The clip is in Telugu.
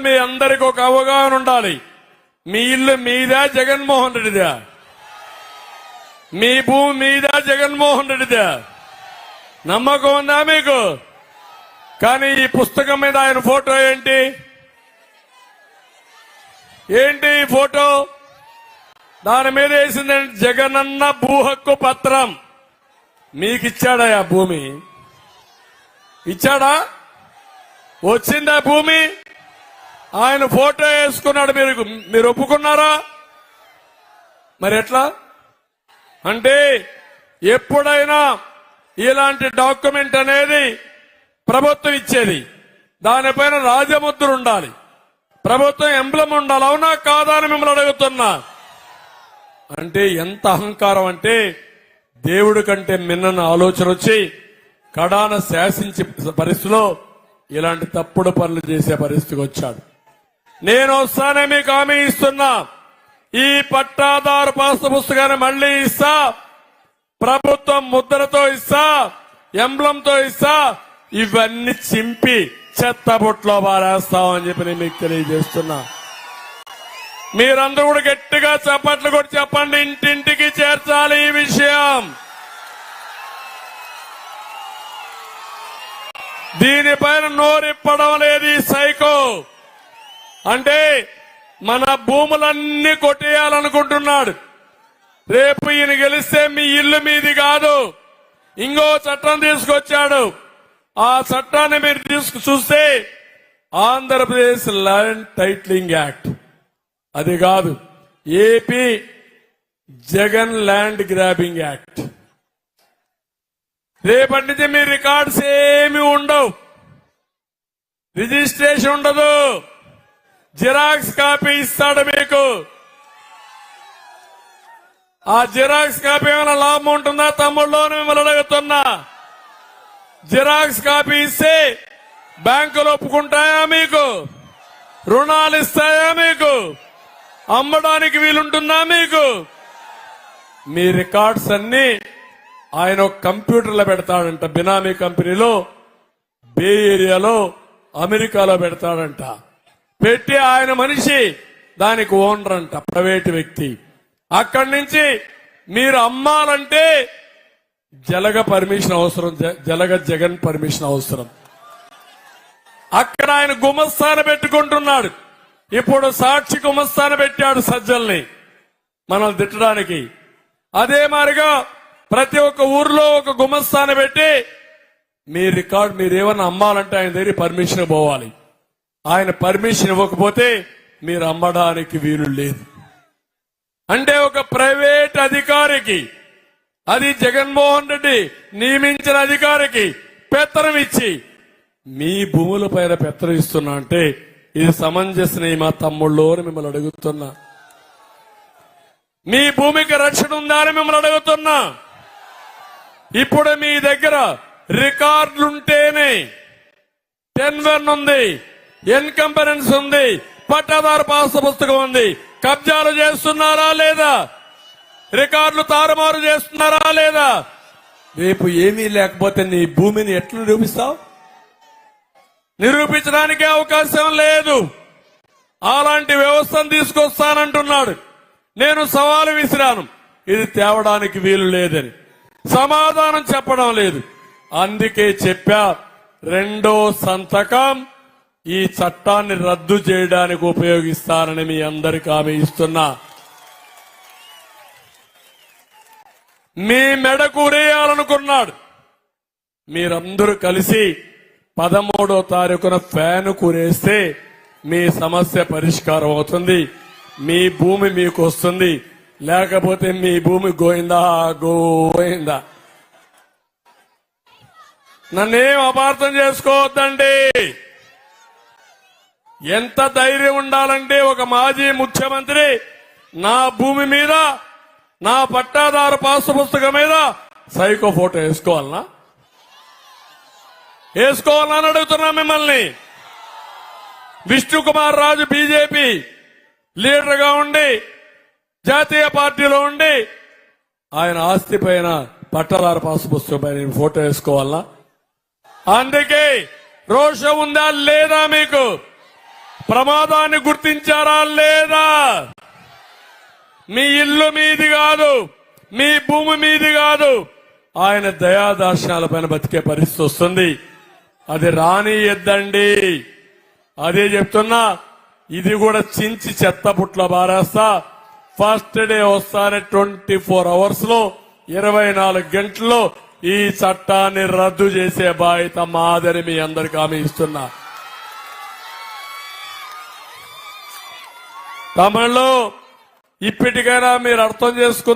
మీ అందరికి ఒక అవగాహన ఉండాలి. మీ ఇల్లు మీదా జగన్మోహన్ రెడ్డిదా? మీ భూమి మీదా జగన్మోహన్ రెడ్డిదా? నమ్మకం ఉందా మీకు? కానీ ఈ పుస్తకం మీద ఆయన ఫోటో ఏంటి? ఏంటి ఈ ఫోటో? దాని మీద వేసిందంటే జగనన్న భూ హక్కు పత్రం. మీకిచ్చాడా ఆ భూమి? ఇచ్చాడా? వచ్చిందా భూమి? ఆయన ఫోటో వేసుకున్నాడు. మీరు ఒప్పుకున్నారా? మరి ఎట్లా అంటే ఎప్పుడైనా ఇలాంటి డాక్యుమెంట్ అనేది ప్రభుత్వం ఇచ్చేది, దానిపైన రాజముద్ర ఉండాలి, ప్రభుత్వం ఎంబ్లం ఉండాలి. అవునా కాదా అని మిమ్మల్ని అడుగుతున్నా. అంటే ఎంత అహంకారం అంటే దేవుడి కంటే మిన్నన్న ఆలోచన వచ్చి కడాన శాసించే పరిస్థితిలో ఇలాంటి తప్పుడు పనులు చేసే పరిస్థితికి వచ్చాడు. నేను వస్తానే మీకు హామీ ఇస్తున్నా, ఈ పట్టాదారు పాస్ పుస్తకాన్ని మళ్లీ ఇస్తా, ప్రభుత్వం ముద్రతో ఇస్తా, ఎంబ్లంతో ఇస్తా, ఇవన్నీ చింపి చెత్తబుట్లో పారేస్తామని చెప్పి నేను మీకు తెలియజేస్తున్నా. మీరందరూ కూడా గట్టిగా చప్పట్లు కొట్టి చెప్పండి, ఇంటింటికి చేర్చాలి ఈ విషయం. దీనిపైన నోరిప్పడం లేదు ఈ సైకో. అంటే మన భూములన్నీ కొట్టేయాలనుకుంటున్నాడు. రేపు ఈయన గెలిస్తే మీ ఇల్లు మీది కాదు, ఇంకో చట్టం తీసుకొచ్చాడు. ఆ చట్టాన్ని మీరు చూస్తే ఆంధ్రప్రదేశ్ ల్యాండ్ టైటిలింగ్ యాక్ట్, అది కాదు AP Jagan land grabbing act. రేపటి నుంచి మీ రికార్డ్స్ ఏమి ఉండవు, రిజిస్ట్రేషన్ ఉండదు, జిరాక్స్ కాపీ ఇస్తాడు మీకు. ఆ జిరాక్స్ కాపీ ఏమైనా లాభం ఉంటుందా తమ్ముళ్ళు? మిమ్మల్ని అడుగుతున్నా. జిరాక్స్ కాపీ ఇస్తే బ్యాంకులు ఒప్పుకుంటాయా మీకు? రుణాలు ఇస్తాయా మీకు? అమ్మడానికి వీలుంటుందా మీకు? మీ రికార్డ్స్ అన్ని ఆయన ఒక కంప్యూటర్లో పెడతాడంట, బినామీ కంపెనీలో, బే ఏరియాలో, అమెరికాలో పెడతాడంట. పెట్టి ఆయన మనిషి దానికి ఓనర్ అంట, ప్రైవేట్ వ్యక్తి. అక్కడి నుంచి మీరు అమ్మాలంటే జలగ పర్మిషన్ అవసరం, జగన్ పర్మిషన్ అవసరం. అక్కడ ఆయన గుమస్తాన పెట్టుకుంటున్నాడు. ఇప్పుడు సాక్షి గుమస్తాన పెట్టాడు సజ్జల్ని మనల్ని తిట్టడానికి. అదే మారిగా ప్రతి ఒక్క ఊర్లో ఒక గుమస్తాన పెట్టి మీ రికార్డ్ మీరేమన్నా అమ్మాలంటే ఆయన దగ్గర పర్మిషన్ పోవాలి. ఆయన పర్మిషన్ ఇవ్వకపోతే మీరు అమ్మడానికి వీలు లేదు. అంటే ఒక ప్రైవేట్ అధికారికి, అది జగన్మోహన్ రెడ్డి నియమించిన అధికారికి పెత్తనం ఇచ్చి మీ భూముల పైన పెత్తనం ఇస్తున్నా అంటే ఇది సమంజసమే మా తమ్ముళ్ళు అని మిమ్మల్ని అడుగుతున్నా. మీ భూమికి రక్షణ ఉందా అని మిమ్మల్ని అడుగుతున్నా. ఇప్పుడు మీ దగ్గర రికార్డులుంటేనే 10-1 ఉంది, ఎన్కంపరెన్స్ ఉంది, పట్టాదారు పాస్ పుస్తకం ఉంది. కబ్జాలు చేస్తున్నారా లేదా? రికార్డులు తారుమారు చేస్తున్నారా లేదా? రేపు ఏమీ లేకపోతే నీ భూమిని ఎట్లా నిరూపిస్తావు? నిరూపించడానికే అవకాశం లేదు. అలాంటి వ్యవస్థను తీసుకొస్తానంటున్నాడు. నేను సవాలు విసిరాను, ఇది తేవడానికి వీలు లేదని. సమాధానం చెప్పడం లేదు. అందుకే చెప్పా, రెండో సంతకం ఈ చట్టాన్ని రద్దు చేయడానికి ఉపయోగిస్తానని మీ అందరికీ హామీ ఇస్తున్నా. మీ మెడకు ఉరేయాలనుకున్నాడు. మీరందరూ కలిసి 13వ తారీఖున ఫ్యాన్ కురేస్తే మీ సమస్య పరిష్కారం అవుతుంది, మీ భూమి మీకు వస్తుంది. లేకపోతే మీ భూమి గోయిందా గోయిందా. నన్నేం అపార్థం చేసుకోవద్దండి. ఎంత ధైర్యం ఉండాలంటే ఒక మాజీ ముఖ్యమంత్రి నా భూమి మీద, నా పట్టాదారు పాస్ పుస్తకం మీద సైకో ఫోటో వేసుకోవాలనా? వేసుకోవాలని అడుగుతున్నా మిమ్మల్ని. విష్ణుకుమార్ రాజు బీజేపీ లీడర్ గా ఉండి, జాతీయ పార్టీలో ఉండి, ఆయన ఆస్తి పైన పట్టాదారు పాస్ పుస్తకం పైన ఫోటో వేసుకోవాలనా? అందుకే రోషం ఉందా లేదా మీకు? ప్రమాదాన్ని గుర్తించారా లేదా? మీ ఇల్లు మీది కాదు, మీ భూమి మీది కాదు, ఆయన దయాదార్శనాల పైన బతికే పరిస్థితి వస్తుంది. అది రానియద్దండి. అదే చెప్తున్నా, ఇది కూడా చించి చెత్త పుట్ల బారేస్తా. ఫస్ట్ డే వస్తానే 24 hours లో 24 గంటల్లో ఈ చట్టాన్ని రద్దు చేసే బాధ్యత మాదని మీ అందరికీ హామీ ఇస్తున్నా. తమిళలో ఇప్పటికైనా మీరు అర్థం చేసుకున్న